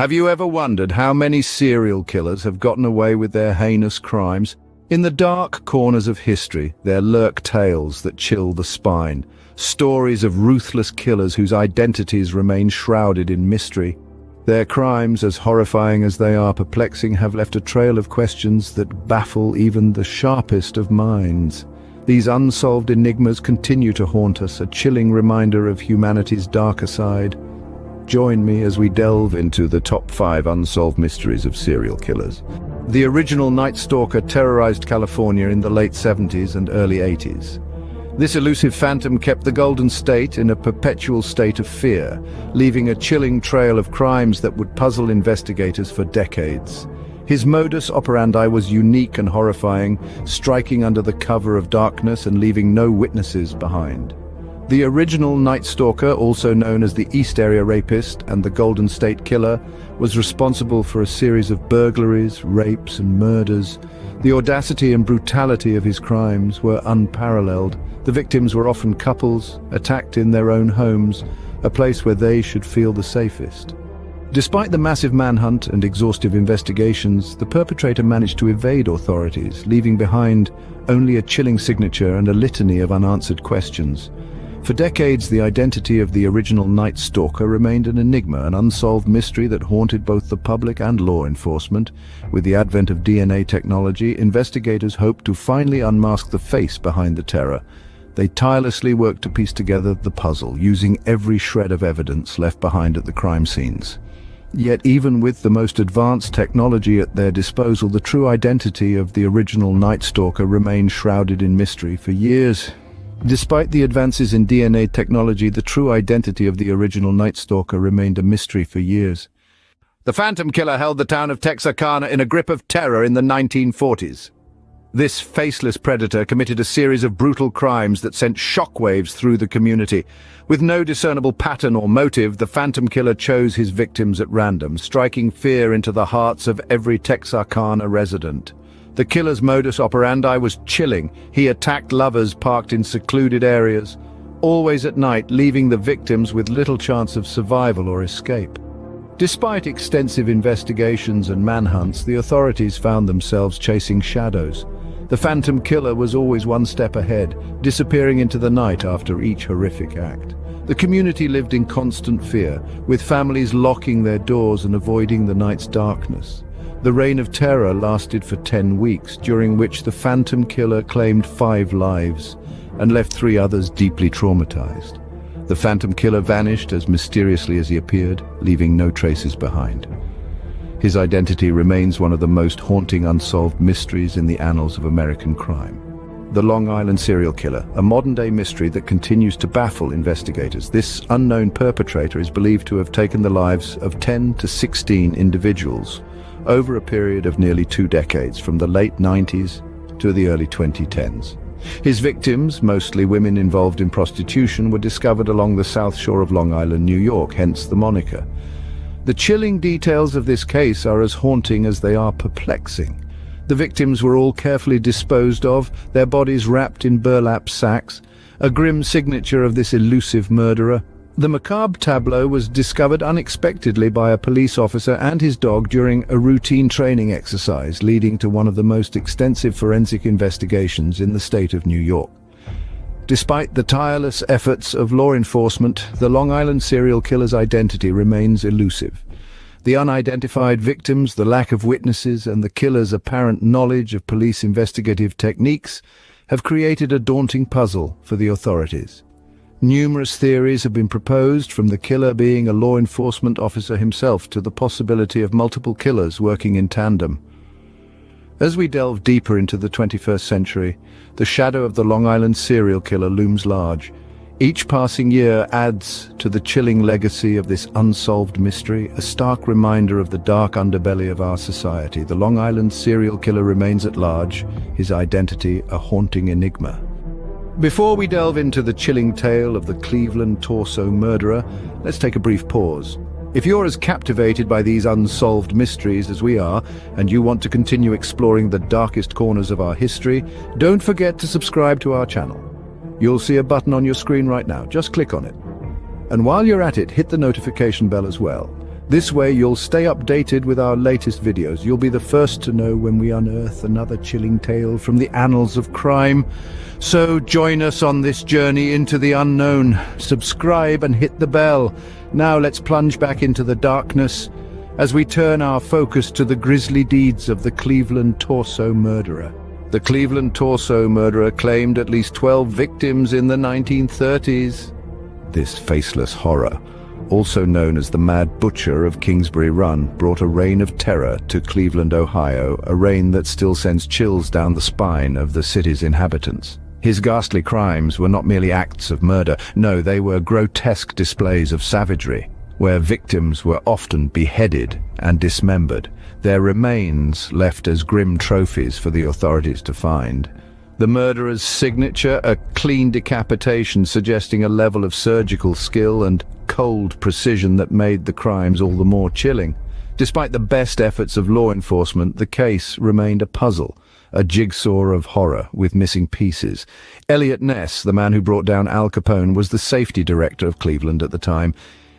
Have you ever wondered how many serial killers have gotten away with their heinous crimes? In the dark corners of history, there lurk tales that chill the spine, stories of ruthless killers whose identities remain shrouded in mystery. Their crimes, as horrifying as they are perplexing, have left a trail of questions that baffle even the sharpest of minds. These unsolved enigmas continue to haunt us, a chilling reminder of humanity's darker side. Join me as we delve into the top 5 unsolved mysteries of serial killers. The original Nightstalker terrorized California in the late 70s and early 80s. This elusive phantom kept the Golden State in a perpetual state of fear, leaving a chilling trail of crimes that would puzzle investigators for decades. His modus operandi was unique and horrifying, striking under the cover of darkness and leaving no witnesses behind. The original Nightstalker, also known as the East Area Rapist and the Golden State Killer, was responsible for a series of burglaries, rapes, and murders. The audacity and brutality of his crimes were unparalleled. The victims were often couples, attacked in their own homes, a place where they should feel the safest. Despite the massive manhunt and exhaustive investigations, the perpetrator managed to evade authorities, leaving behind only a chilling signature and a litany of unanswered questions. For decades, the identity of the original Nightstalker remained an enigma, an unsolved mystery that haunted both the public and law enforcement. With the advent of DNA technology, investigators hoped to finally unmask the face behind the terror. They tirelessly worked to piece together the puzzle, using every shred of evidence left behind at the crime scenes. Yet even with the most advanced technology at their disposal, the true identity of the original Nightstalker remained shrouded in mystery for years. Despite the advances in DNA technology, the true identity of the original Nightstalker remained a mystery for years. The Phantom Killer held the town of Texarkana in a grip of terror in the 1940s. This faceless predator committed a series of brutal crimes that sent shockwaves through the community. With no discernible pattern or motive, the Phantom Killer chose his victims at random, striking fear into the hearts of every Texarkana resident. The killer's modus operandi was chilling. He attacked lovers parked in secluded areas, always at night, leaving the victims with little chance of survival or escape. Despite extensive investigations and manhunts, the authorities found themselves chasing shadows. The Phantom Killer was always one step ahead, disappearing into the night after each horrific act. The community lived in constant fear, with families locking their doors and avoiding the night's darkness. The reign of terror lasted for 10 weeks, during which the Phantom Killer claimed 5 lives and left 3 others deeply traumatized. The Phantom Killer vanished as mysteriously as he appeared, leaving no traces behind. His identity remains one of the most haunting unsolved mysteries in the annals of American crime. The Long Island serial killer, a modern-day mystery that continues to baffle investigators. This unknown perpetrator is believed to have taken the lives of 10 to 16 individuals over a period of nearly 2 decades, from the late 90s to the early 2010s. His victims, mostly women involved in prostitution, were discovered along the south shore of Long Island, New York, hence the moniker. The chilling details of this case are as haunting as they are perplexing. The victims were all carefully disposed of, their bodies wrapped in burlap sacks, a grim signature of this elusive murderer. The macabre tableau was discovered unexpectedly by a police officer and his dog during a routine training exercise, leading to one of the most extensive forensic investigations in the state of New York. Despite the tireless efforts of law enforcement, the Long Island serial killer's identity remains elusive. The unidentified victims, the lack of witnesses, and the killer's apparent knowledge of police investigative techniques have created a daunting puzzle for the authorities. Numerous theories have been proposed, from the killer being a law enforcement officer himself to the possibility of multiple killers working in tandem. As we delve deeper into the 21st century, the shadow of the Long Island serial killer looms large. Each passing year adds to the chilling legacy of this unsolved mystery, a stark reminder of the dark underbelly of our society. The Long Island serial killer remains at large, his identity a haunting enigma. Before we delve into the chilling tale of the Cleveland torso murderer, let's take a brief pause. If you're as captivated by these unsolved mysteries as we are, and you want to continue exploring the darkest corners of our history, don't forget to subscribe to our channel. You'll see a button on your screen right now. Just click on it. And while you're at it, hit the notification bell as well. This way you'll stay updated with our latest videos. You'll be the first to know when we unearth another chilling tale from the annals of crime. So join us on this journey into the unknown. Subscribe and hit the bell. Now let's plunge back into the darkness as we turn our focus to the grisly deeds of the Cleveland torso murderer. The Cleveland torso murderer claimed at least 12 victims in the 1930s. This faceless horror, also known as the Mad Butcher of Kingsbury Run, brought a reign of terror to Cleveland, Ohio, a reign that still sends chills down the spine of the city's inhabitants. His ghastly crimes were not merely acts of murder. No, they were grotesque displays of savagery, where victims were often beheaded and dismembered, their remains left as grim trophies for the authorities to find. The murderer's signature, a clean decapitation suggesting a level of surgical skill and cold precision that made the crimes all the more chilling. Despite the best efforts of law enforcement, the case remained a puzzle, a jigsaw of horror with missing pieces. Elliot Ness, the man who brought down Al Capone, was the safety director of Cleveland at the time,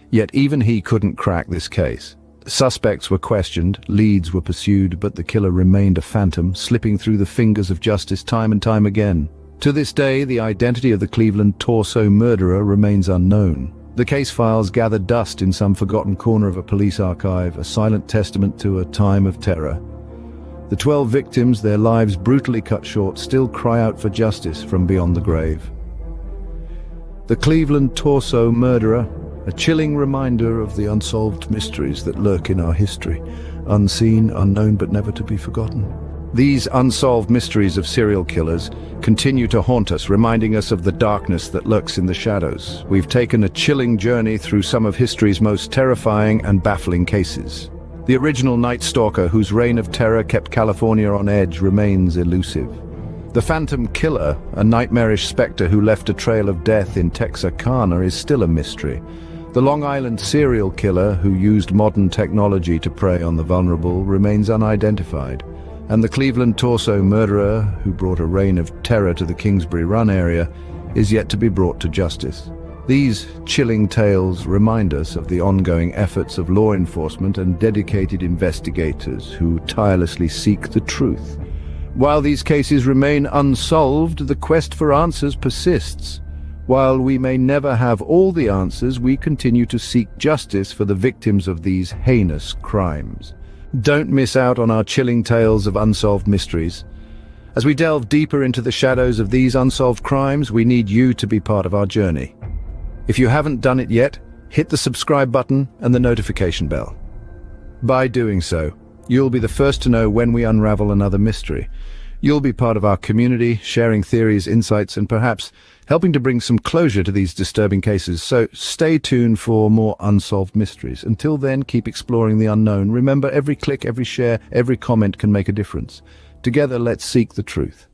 yet even he couldn't crack this case. Suspects were questioned, leads were pursued, but the killer remained a phantom, slipping through the fingers of justice time and time again. To this day, the identity of the Cleveland torso murderer remains unknown. The case files gathered dust in some forgotten corner of a police archive, a silent testament to a time of terror. The 12 victims, their lives brutally cut short, still cry out for justice from beyond the grave. The Cleveland torso murderer, a chilling reminder of the unsolved mysteries that lurk in our history, unseen, unknown, but never to be forgotten. These unsolved mysteries of serial killers continue to haunt us, reminding us of the darkness that lurks in the shadows. We've taken a chilling journey through some of history's most terrifying and baffling cases. The original Nightstalker, whose reign of terror kept California on edge, remains elusive. The Phantom Killer, a nightmarish specter who left a trail of death in Texarkana, is still a mystery. The Long Island serial killer, who used modern technology to prey on the vulnerable, remains unidentified. And the Cleveland torso murderer, who brought a reign of terror to the Kingsbury Run area, is yet to be brought to justice. These chilling tales remind us of the ongoing efforts of law enforcement and dedicated investigators who tirelessly seek the truth. While these cases remain unsolved, the quest for answers persists. While we may never have all the answers, we continue to seek justice for the victims of these heinous crimes. Don't miss out on our chilling tales of unsolved mysteries. As we delve deeper into the shadows of these unsolved crimes, we need you to be part of our journey. If you haven't done it yet, hit the subscribe button and the notification bell. By doing so, you'll be the first to know when we unravel another mystery. You'll be part of our community, sharing theories, insights, and perhaps helping to bring some closure to these disturbing cases. So stay tuned for more unsolved mysteries. Until then, keep exploring the unknown. Remember, every click, every share, every comment can make a difference. Together, let's seek the truth.